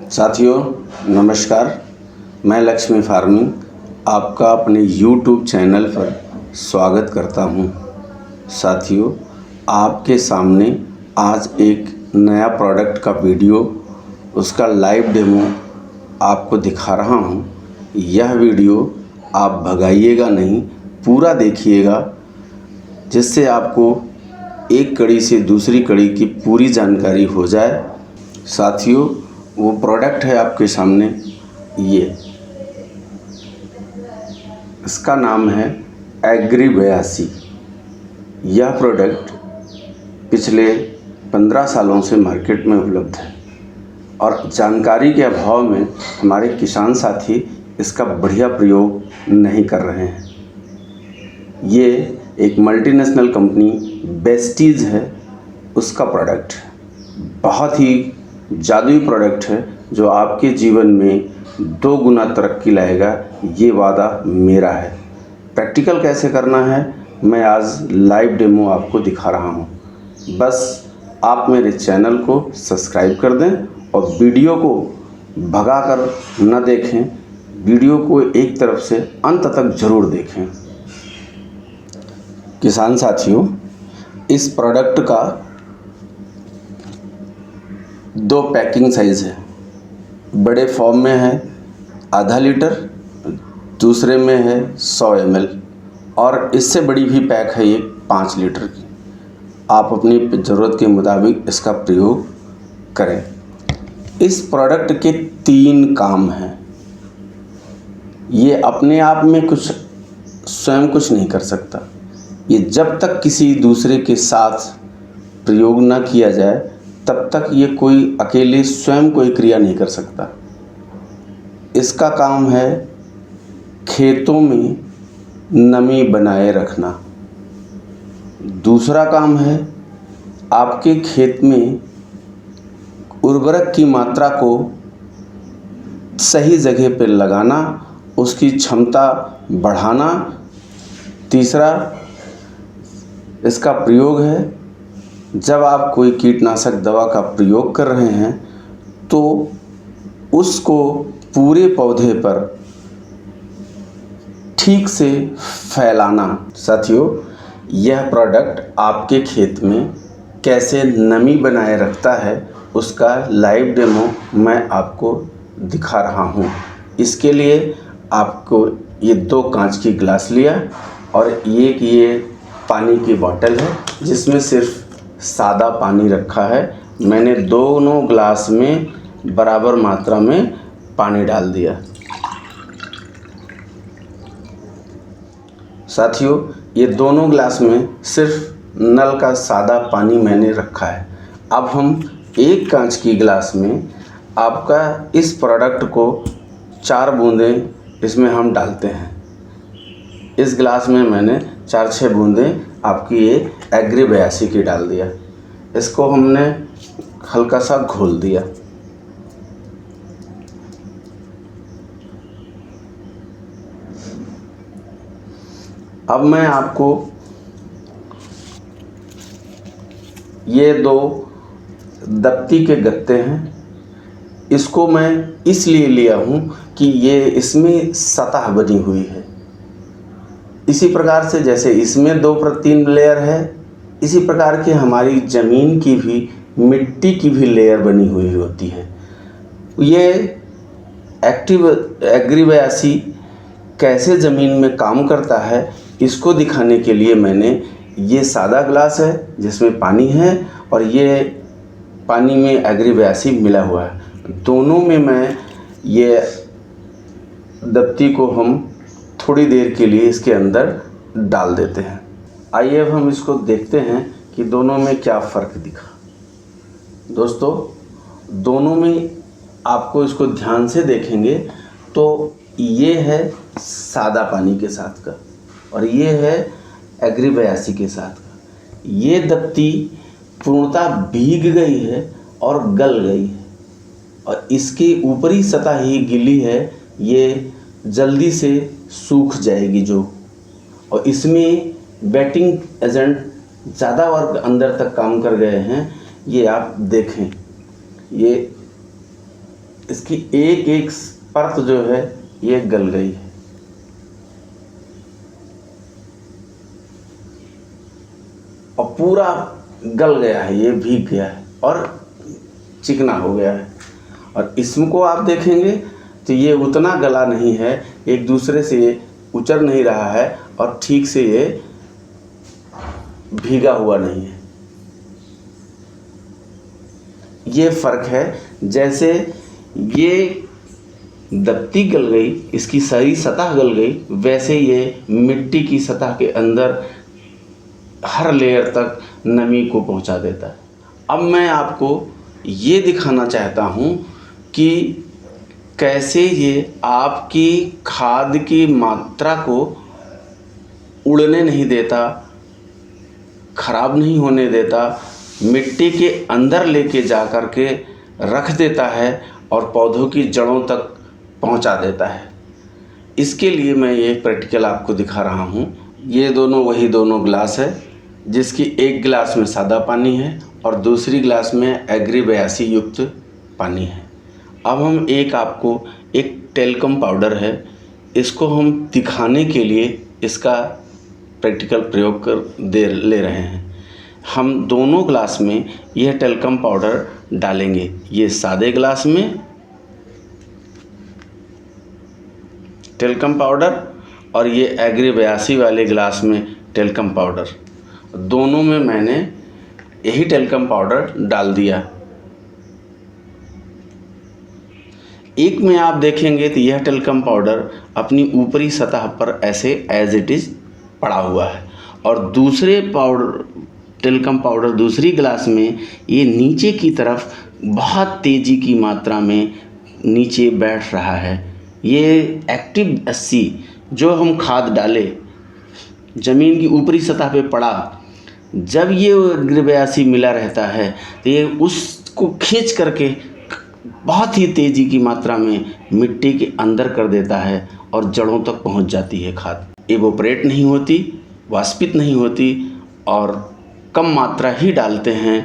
साथियों नमस्कार, मैं लक्ष्मी फार्मिंग आपका अपने YouTube चैनल पर स्वागत करता हूं। साथियों, आपके सामने आज एक नया प्रोडक्ट का वीडियो, उसका लाइव डेमो आपको दिखा रहा हूं। यह वीडियो आप भगाइएगा नहीं, पूरा देखिएगा, जिससे आपको एक कड़ी से दूसरी कड़ी की पूरी जानकारी हो जाए। साथियों, वो प्रोडक्ट है आपके सामने, इसका नाम है एग्री 82। यह प्रोडक्ट पिछले 15 सालों से मार्केट में उपलब्ध है और जानकारी के अभाव में हमारे किसान साथी इसका बढ़िया प्रयोग नहीं कर रहे हैं। ये एक मल्टीनेशनल कंपनी बेस्टीज है, उसका प्रोडक्ट बहुत ही जादुई प्रोडक्ट है जो आपके जीवन में 2 गुना तरक्की लाएगा। ये वादा मेरा है। प्रैक्टिकल कैसे करना है मैं आज लाइव डेमो आपको दिखा रहा हूँ। बस आप मेरे चैनल को सब्सक्राइब कर दें और वीडियो को भगा कर न देखें, वीडियो को एक तरफ से अंत तक ज़रूर देखें। किसान साथियों, इस प्रोडक्ट का 2 पैकिंग साइज़ है। बड़े फॉर्म में है आधा लीटर, दूसरे में है 100 ml और इससे बड़ी भी पैक है ये 5 लीटर की। आप अपनी ज़रूरत के मुताबिक इसका प्रयोग करें। इस प्रोडक्ट के 3 काम हैं। ये अपने आप में स्वयं कुछ नहीं कर सकता। ये जब तक किसी दूसरे के साथ प्रयोग ना किया जाए तब तक ये कोई अकेले स्वयं कोई क्रिया नहीं कर सकता। इसका काम है खेतों में नमी बनाए रखना। दूसरा काम है आपके खेत में उर्वरक की मात्रा को सही जगह पर लगाना, उसकी क्षमता बढ़ाना। तीसरा इसका प्रयोग है जब आप कोई कीटनाशक दवा का प्रयोग कर रहे हैं तो उसको पूरे पौधे पर ठीक से फैलाना। साथियों, यह प्रोडक्ट आपके खेत में कैसे नमी बनाए रखता है उसका लाइव डेमो मैं आपको दिखा रहा हूँ। इसके लिए आपको ये 2 कांच की गिलास लिया और एक ये पानी की बोतल है जिसमें सिर्फ सादा पानी रखा है। मैंने दोनों गिलास में बराबर मात्रा में पानी डाल दिया। साथियों, ये दोनों गिलास में सिर्फ नल का सादा पानी मैंने रखा है। अब हम एक कांच की गिलास में आपका इस प्रोडक्ट को 4 बूंदें इसमें हम डालते हैं। इस गिलास में मैंने 4-6 बूंदें आपकी ये एग्री 82 की डाल दिया। इसको हमने हल्का सा घोल दिया। अब मैं आपको ये 2 दप्ती के गत्ते हैं, इसको मैं इसलिए लिया हूँ कि ये इसमें सतह बनी हुई है। इसी प्रकार से जैसे इसमें 2/3 लेयर है, इसी प्रकार की हमारी ज़मीन की भी, मिट्टी की भी लेयर बनी हुई होती है। ये एग्री 82 कैसे ज़मीन में काम करता है इसको दिखाने के लिए मैंने ये सादा गिलास है जिसमें पानी है और ये पानी में एग्री 82 मिला हुआ है। दोनों में मैं ये दप्ती को हम थोड़ी देर के लिए इसके अंदर डाल देते हैं। आइए अब हम इसको देखते हैं कि दोनों में क्या फ़र्क दिखा। दोस्तों, दोनों में आपको इसको ध्यान से देखेंगे तो ये है सादा पानी के साथ का और ये है एग्री 82 के साथ का। ये दप्ती पूर्णतः भीग गई है और गल गई है और इसकी ऊपरी सतह ही गीली है। ये जल्दी से सूख जाएगी जो, और इसमें वेटिंग एजेंट ज़्यादा और अंदर तक काम कर गए हैं। ये आप देखें, ये इसकी एक एक परत जो है ये गल गई है। और पूरा गल गया है, ये भीग गया है और चिकना हो गया है। और इसको आप देखेंगे तो ये उतना गला नहीं है, एक दूसरे से ये उचर नहीं रहा है और ठीक से ये भीगा हुआ नहीं है। ये फ़र्क है, जैसे ये दबती गल गई, इसकी सारी सतह गल गई, वैसे ये मिट्टी की सतह के अंदर हर लेयर तक नमी को पहुंचा देता है। अब मैं आपको ये दिखाना चाहता हूँ कि कैसे ये आपकी खाद की मात्रा को उड़ने नहीं देता, खराब नहीं होने देता, मिट्टी के अंदर लेके जा कर के रख देता है और पौधों की जड़ों तक पहुंचा देता है। इसके लिए मैं ये प्रैक्टिकल आपको दिखा रहा हूँ। ये दोनों वही दोनों गिलास है, जिसकी एक गिलास में सादा पानी है और दूसरी गिलास में एग्री 82 युक्त पानी है। अब हम आपको एक टेल्कम पाउडर है, इसको हम दिखाने के लिए इसका प्रैक्टिकल प्रयोग ले रहे हैं। हम दोनों गिलास में यह टेल्कम पाउडर डालेंगे, ये सादे गिलास में टेल्कम पाउडर और ये एग्री 82 वाले गिलास में टेल्कम पाउडर। दोनों में मैंने यही टेल्कम पाउडर डाल दिया। एक में आप देखेंगे तो यह टेल्कम पाउडर अपनी ऊपरी सतह पर ऐसे एज इट इज़ पड़ा हुआ है और दूसरे टेल्कम पाउडर दूसरी गिलास में ये नीचे की तरफ बहुत तेज़ी की मात्रा में नीचे बैठ रहा है। ये एक्टिव 80 जो हम खाद डाले ज़मीन की ऊपरी सतह पे पड़ा, जब ये एग्री 82 मिला रहता है तो ये उसको खींच करके बहुत ही तेज़ी की मात्रा में मिट्टी के अंदर कर देता है और जड़ों तक पहुंच जाती है खाद। इवोपरेट नहीं होती, वाष्पित नहीं होती और कम मात्रा ही डालते हैं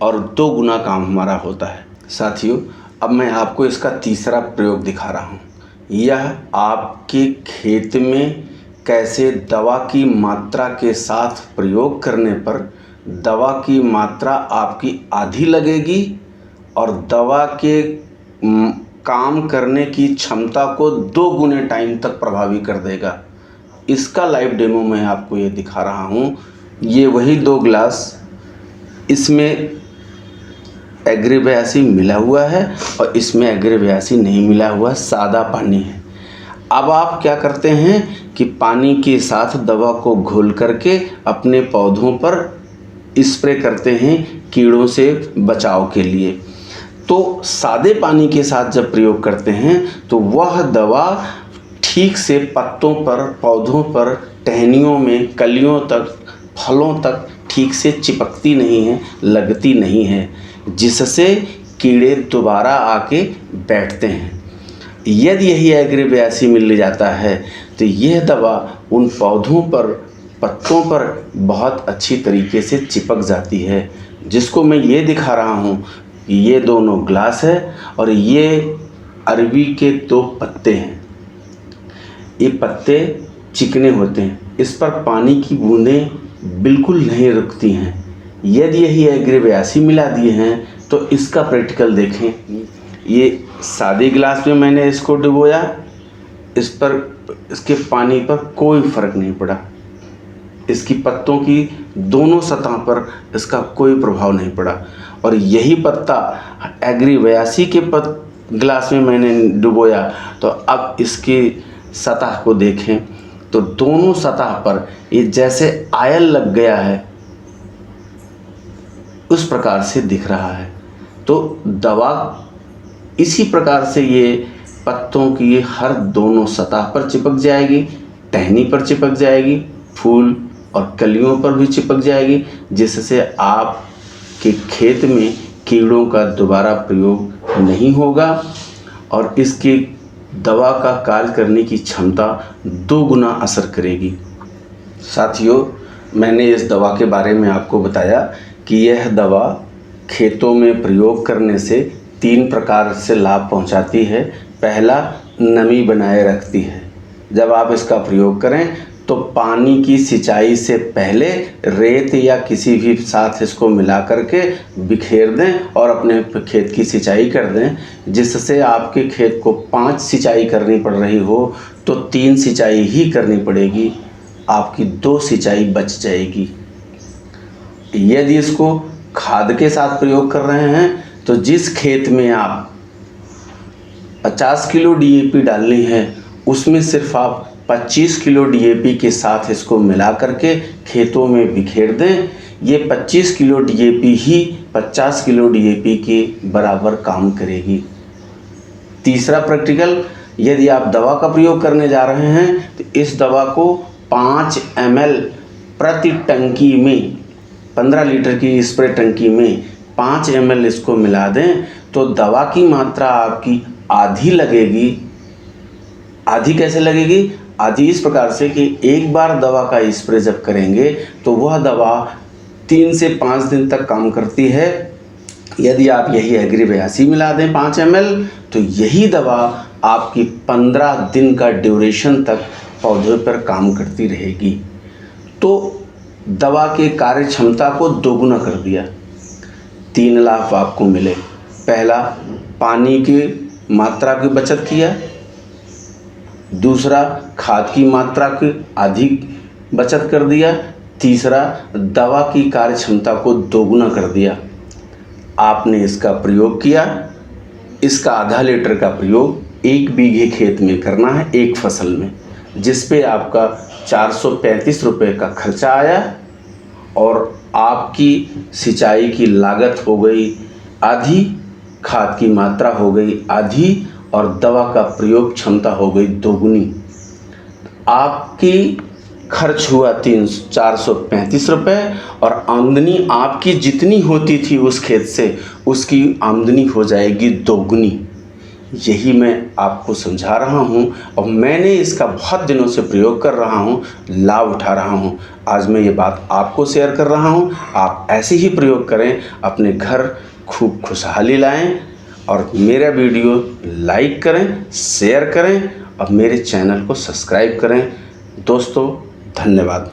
और 2 गुना काम हमारा होता है। साथियों, अब मैं आपको इसका तीसरा प्रयोग दिखा रहा हूँ। यह आपके खेत में कैसे दवा की मात्रा के साथ प्रयोग करने पर दवा की मात्रा आपकी आधी लगेगी और दवा के काम करने की क्षमता को 2 गुने टाइम तक प्रभावी कर देगा। इसका लाइव डेमो मैं आपको ये दिखा रहा हूँ। ये वही 2 गिलास, इसमें एग्री 82 मिला हुआ है और इसमें एग्री 82 नहीं मिला हुआ, सादा पानी है। अब आप क्या करते हैं कि पानी के साथ दवा को घोल करके अपने पौधों पर स्प्रे करते हैं कीड़ों से बचाव के लिए। तो सादे पानी के साथ जब प्रयोग करते हैं तो वह दवा ठीक से पत्तों पर, पौधों पर, टहनियों में, कलियों तक, फलों तक ठीक से चिपकती नहीं है, लगती नहीं है, जिससे कीड़े दोबारा आके बैठते हैं। यदि यही एग्री 82 मिल जाता है तो यह दवा उन पौधों पर, पत्तों पर बहुत अच्छी तरीके से चिपक जाती है, जिसको मैं ये दिखा रहा हूँ। ये दोनों ग्लास है और ये अरबी के 2 पत्ते हैं। ये पत्ते चिकने होते हैं, इस पर पानी की बूंदें बिल्कुल नहीं रुकती हैं। यदि यही एग्री 82 मिला दिए हैं तो इसका प्रैक्टिकल देखें। ये सादे गिलास में मैंने इसको डुबोया, इस पर, इसके पानी पर कोई फ़र्क नहीं पड़ा। इसकी पत्तों की दोनों सतह पर इसका कोई प्रभाव नहीं पड़ा। और यही पत्ता एग्री 82 के गिलास में मैंने डुबोया, तो अब इसकी सतह को देखें तो दोनों सतह पर ये जैसे आयल लग गया है, उस प्रकार से दिख रहा है। तो दवा इसी प्रकार से ये पत्तों की हर दोनों सतह पर चिपक जाएगी, टहनी पर चिपक जाएगी, फूल और कलियों पर भी चिपक जाएगी, जिससे आपके खेत में कीड़ों का दोबारा प्रयोग नहीं होगा और इसकी दवा का कार्य करने की क्षमता 2 गुना असर करेगी। साथियों, मैंने इस दवा के बारे में आपको बताया कि यह दवा खेतों में प्रयोग करने से 3 प्रकार से लाभ पहुंचाती है। पहला, नमी बनाए रखती है। जब आप इसका प्रयोग करें तो पानी की सिंचाई से पहले रेत या किसी भी साथ इसको मिला करके बिखेर दें और अपने खेत की सिंचाई कर दें, जिससे आपके खेत को 5 सिंचाई करनी पड़ रही हो तो 3 सिंचाई ही करनी पड़ेगी, आपकी 2 सिंचाई बच जाएगी। यदि इसको खाद के साथ प्रयोग कर रहे हैं तो जिस खेत में आप 50 किलो DAP डालनी है उसमें सिर्फ आप 25 किलो DAP के साथ इसको मिला करके खेतों में बिखेर दें। ये 25 किलो DAP ही 50 किलो DAP के बराबर काम करेगी। तीसरा प्रैक्टिकल, यदि आप दवा का प्रयोग करने जा रहे हैं तो इस दवा को 5 ml प्रति टंकी में, 15 लीटर की स्प्रे टंकी में 5 ml इसको मिला दें तो दवा की मात्रा आपकी आधी लगेगी। आधी कैसे लगेगी? आधी इस प्रकार से कि एक बार दवा का स्प्रे जब करेंगे तो वह दवा 3 से 5 दिन तक काम करती है। यदि आप यही एग्री82 मिला दें 5 ml तो यही दवा आपकी 15 दिन का ड्यूरेशन तक पौधे पर काम करती रहेगी। तो दवा के कार्य क्षमता को दोगुना कर दिया। 3 लाभ आपको मिले। पहला, पानी की मात्रा की बचत किया। दूसरा, खाद की मात्रा की अधिक बचत कर दिया। तीसरा, दवा की कार्य क्षमता को दोगुना कर दिया। आपने इसका प्रयोग किया। इसका आधा लीटर का प्रयोग 1 बीघे खेत में करना है, एक फसल में, जिस पे आपका 435 रुपये का खर्चा आया और आपकी सिंचाई की लागत हो गई आधी, खाद की मात्रा हो गई आधी और दवा का प्रयोग क्षमता हो गई दोगुनी। आपकी खर्च हुआ 435 रुपये और आमदनी आपकी जितनी होती थी उस खेत से उसकी आमदनी हो जाएगी दोगुनी। यही मैं आपको समझा रहा हूँ और मैंने इसका बहुत दिनों से प्रयोग कर रहा हूँ, लाभ उठा रहा हूँ। आज मैं ये बात आपको शेयर कर रहा हूँ। आप ऐसे ही प्रयोग करें, अपने घर खूब खुशहाली लाएं और मेरा वीडियो लाइक करें, शेयर करें और मेरे चैनल को सब्सक्राइब करें। दोस्तों, धन्यवाद।